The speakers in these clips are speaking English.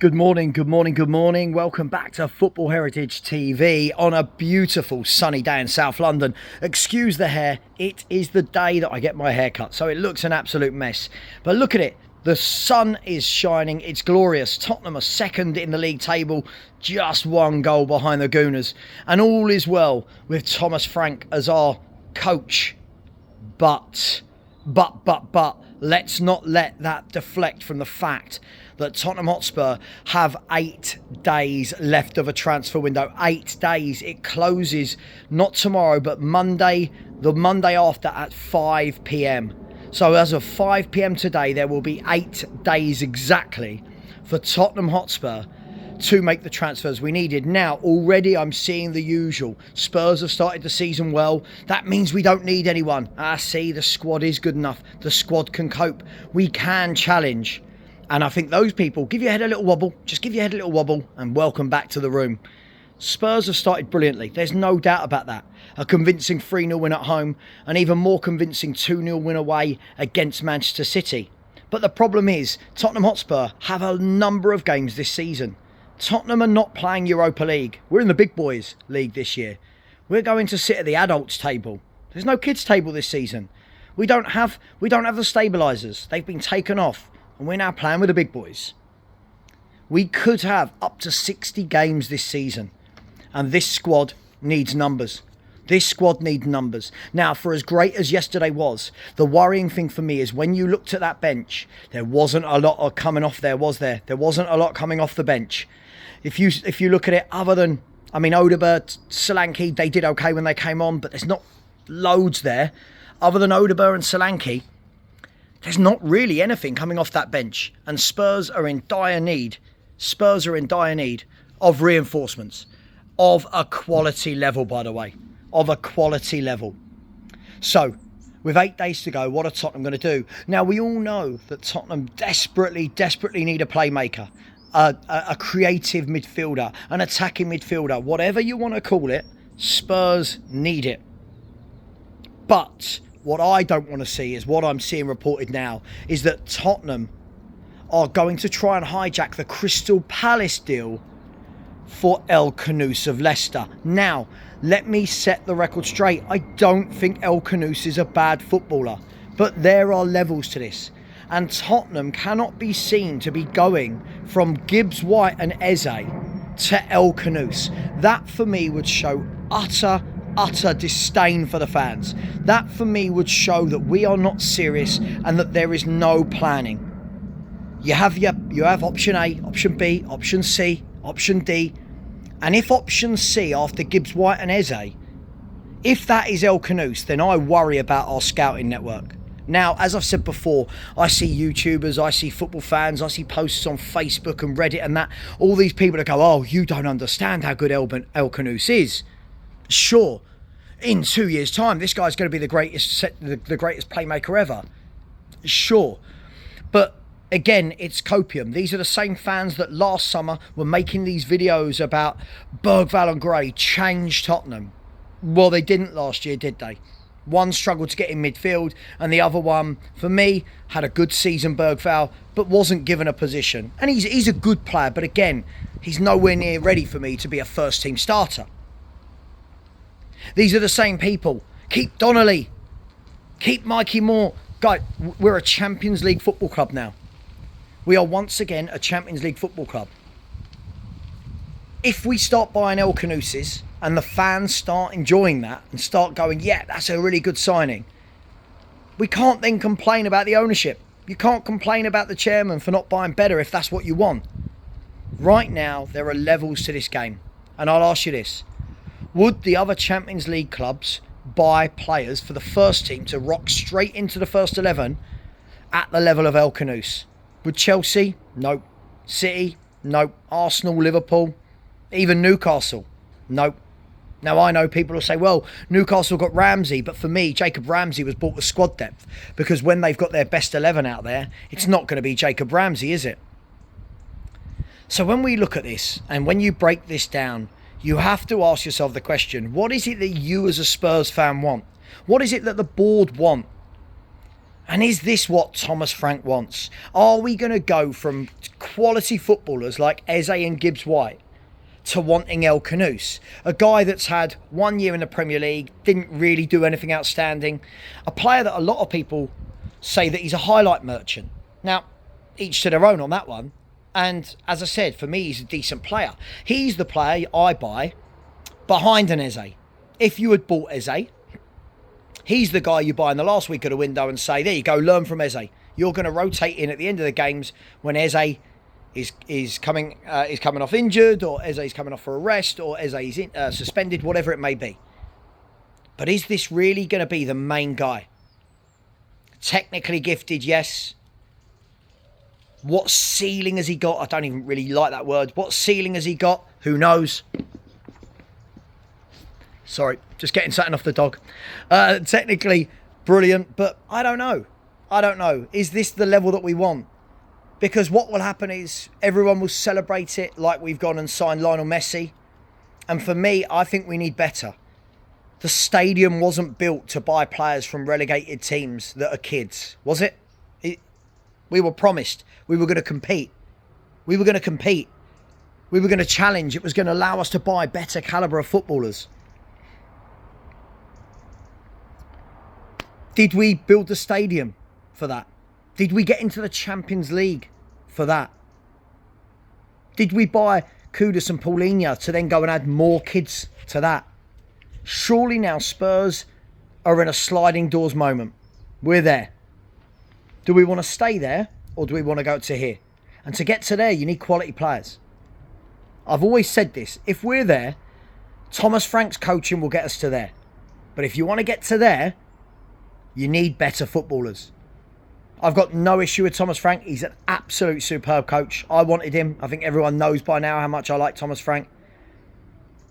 Good morning, good morning, good morning. Welcome back to Football Heritage TV on a beautiful sunny day in South London. Excuse the hair, it is the day that I get my hair cut, so it looks an absolute mess. But look at it, the sun is shining, it's glorious. Tottenham are second in the league table, just one goal behind the Gooners. And all is well with Thomas Frank as our coach. But, let's not let that deflect from the fact that Tottenham Hotspur have 8 days left of a transfer window. 8 days. It closes not tomorrow, but Monday, the Monday after at 5 p.m. So as of 5 p.m. today, there will be 8 days exactly for Tottenham Hotspur to make the transfers we needed. Now, already I'm seeing the usual. Spurs have started the season well. That means we don't need anyone. See, the squad is good enough. The squad can cope. We can challenge. And I think those people, give your head a little wobble. Just give your head a little wobble and welcome back to the room. Spurs have started brilliantly. There's no doubt about that. A convincing 3-0 win at home. An even more convincing 2-0 win away against Manchester City. But the problem is, Tottenham Hotspur have a number of games this season. Tottenham are not playing Europa League. We're in the big boys league this year. We're going to sit at the adults table. There's no kids table this season. We don't have the stabilisers. They've been taken off. And we're now playing with the big boys. We could have up to 60 games this season. And this squad needs numbers. This squad needs numbers. Now, for as great as yesterday was, the worrying thing for me is when you looked at that bench, there wasn't a lot coming off there, was there? There wasn't a lot coming off the bench. If you look at it, other than, Odegaard, Solanke, they did okay when they came on, but there's not loads there. Other than Odegaard and Solanke, there's not really anything coming off that bench. And Spurs are in dire need. Spurs are in dire need of reinforcements. Of a quality level, by the way. Of a quality level. So, with 8 days to go, what are Tottenham going to do? Now, we all know that Tottenham desperately need a playmaker. A creative midfielder. An attacking midfielder. Whatever you want to call it, Spurs need it. But what I don't want to see is what I'm seeing reported now is that Tottenham are going to try and hijack the Crystal Palace deal for Rl Khannouss of Leicester. Now, let me set the record straight. I don't think Rl Khannouss is a bad footballer, but there are levels to this. And Tottenham cannot be seen to be going from Gibbs White and Eze to Rl Khannouss. That for me would show utter disdain for the fans. That for me would show that we are not serious and that there is no planning. You have option A, option B, option C, option D. And if option C after Gibbs White and Eze, if that is Rl Khannouss, then I worry about our scouting network. Now, as I've said before, I see YouTubers, I see football fans, I see posts on Facebook and Reddit and that. All these people that go, oh, you don't understand how good Rl Khannouss is. Sure, in 2 years' time, this guy's going to be the greatest playmaker ever. Sure, but again, it's copium. These are the same fans that last summer were making these videos about Bergvall and Gray change Tottenham. Well, they didn't last year, did they? One struggled to get in midfield, and the other one, for me, had a good season, Bergvall, but wasn't given a position. And he's a good player, but again, he's nowhere near ready for me to be a first-team starter. These are the same people. Keep Donnelly. Keep Mikey Moore. Guys, we're a Champions League football club now. We are once again a Champions League football club. If we start buying Rl Khannousses and the fans start enjoying that and start going, yeah, that's a really good signing, we can't then complain about the ownership. You can't complain about the chairman for not buying better if that's what you want. Right now, there are levels to this game. And I'll ask you this. Would the other Champions League clubs buy players for the first team to rock straight into the first 11 at the level of Rl Khannouss? Would Chelsea? Nope. City? Nope. Arsenal, Liverpool? Even Newcastle? Nope. Now, I know people will say, well, Newcastle got Ramsey, but for me, Jacob Ramsey was bought with squad depth because when they've got their best 11 out there, it's not going to be Jacob Ramsey, is it? So when we look at this and when you break this down, you have to ask yourself the question, what is it that you as a Spurs fan want? What is it that the board want? And is this what Thomas Frank wants? Are we going to go from quality footballers like Eze and Gibbs-White to wanting Rl Khannouss, a guy that's had 1 year in the Premier League, didn't really do anything outstanding, a player that a lot of people say that he's a highlight merchant. Now, each to their own on that one. And as I said, for me, he's a decent player. He's the player I buy behind an Eze. If you had bought Eze, he's the guy you buy in the last week of the window and say, there you go, learn from Eze. You're going to rotate in at the end of the games when Eze is coming off injured, or Eze is coming off for a rest, or Eze is suspended, whatever it may be. But is this really going to be the main guy? Technically gifted, yes. What ceiling has he got? I don't even really like that word. What ceiling has he got? Who knows? Sorry, just getting something off the dog. Technically brilliant, but I don't know. I don't know. Is this the level that we want? Because what will happen is everyone will celebrate it like we've gone and signed Lionel Messi. And for me, I think we need better. The stadium wasn't built to buy players from relegated teams that are kids, was it? We were promised we were going to compete. We were going to compete. We were going to challenge. It was going to allow us to buy better calibre of footballers. Did we build the stadium for that? Did we get into the Champions League for that? Did we buy Kudus and Paulinho to then go and add more kids to that? Surely now Spurs are in a sliding doors moment. We're there. Do we want to stay there, or do we want to go to here? And to get to there, you need quality players. I've always said this. If we're there, Thomas Frank's coaching will get us to there. But if you want to get to there, you need better footballers. I've got no issue with Thomas Frank. He's an absolute superb coach. I wanted him. I think everyone knows by now how much I like Thomas Frank.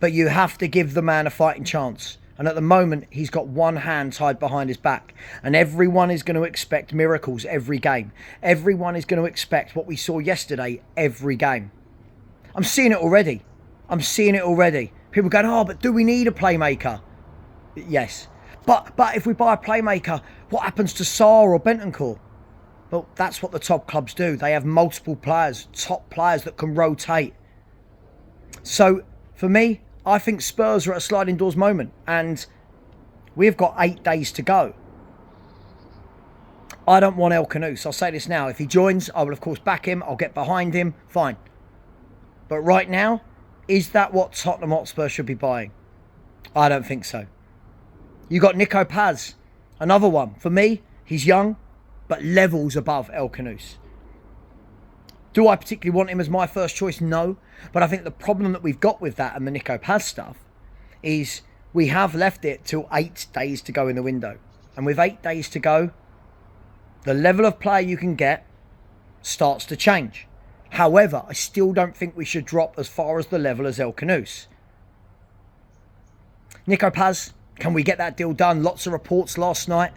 But you have to give the man a fighting chance. And at the moment, he's got one hand tied behind his back. And everyone is going to expect miracles every game. Everyone is going to expect what we saw yesterday every game. I'm seeing it already. I'm seeing it already. People going, oh, but do we need a playmaker? Yes. But if we buy a playmaker, what happens to Sarr or Bentancur? Well, that's what the top clubs do. They have multiple players, top players that can rotate. So, for me, I think Spurs are at a sliding doors moment. And we've got 8 days to go. I don't want Rl Khannouss. I'll say this now. If he joins, I will, of course, back him. I'll get behind him. Fine. But right now, is that what Tottenham Hotspur should be buying? I don't think so. You got Nico Paz, another one. For me, he's young, but levels above Rl Khannouss. Do I particularly want him as my first choice? No. But I think the problem that we've got with that and the Nico Paz stuff is we have left it till 8 days to go in the window. And with 8 days to go, the level of player you can get starts to change. However, I still don't think we should drop as far as the level as Rl Khannouss. Nico Paz, can we get that deal done? Lots of reports last night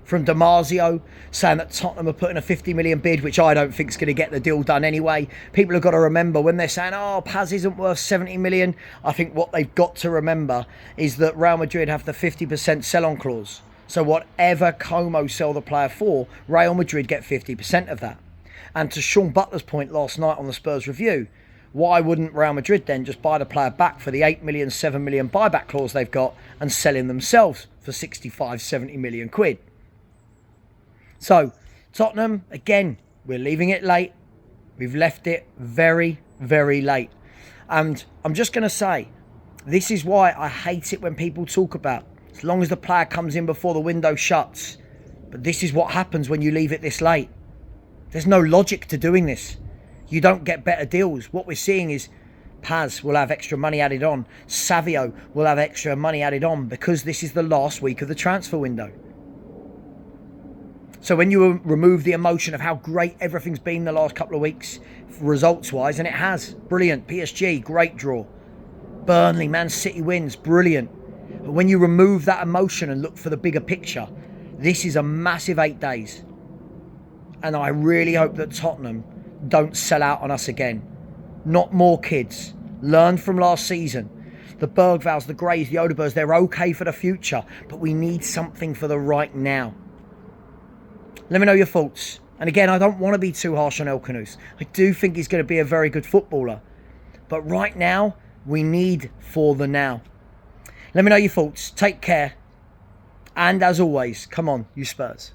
from Damasio saying that Tottenham are putting a 50 million bid, which I don't think is going to get the deal done anyway. People have got to remember when they're saying, oh, Paz isn't worth 70 million. I think what they've got to remember is that Real Madrid have the 50% sell-on clause. So whatever Como sell the player for, Real Madrid get 50% of that. And to Sean Butler's point last night on the Spurs review, why wouldn't Real Madrid then just buy the player back for the 8 million, 7 million buyback clause they've got and sell him themselves for 65, 70 million quid? So, Tottenham, again, we're leaving it late. We've left it very, very late. And I'm just going to say, this is why I hate it when people talk about, as long as the player comes in before the window shuts. But this is what happens when you leave it this late. There's no logic to doing this. You don't get better deals. What we're seeing is Paz will have extra money added on. Savio will have extra money added on because this is the last week of the transfer window. So when you remove the emotion of how great everything's been the last couple of weeks, results-wise, and it has, brilliant. PSG, great draw. Burnley, Man City wins, brilliant. But when you remove that emotion and look for the bigger picture, this is a massive 8 days. And I really hope that Tottenham don't sell out on us again. Not more kids. Learn from last season. The Bergvals, the Greys, the Odebergs, they're okay for the future, but we need something for the right now. Let me know your thoughts. And again, I don't want to be too harsh on Rl Khannouss. I do think he's going to be a very good footballer. But right now, we need for the now. Let me know your thoughts. Take care. And as always, come on, you Spurs.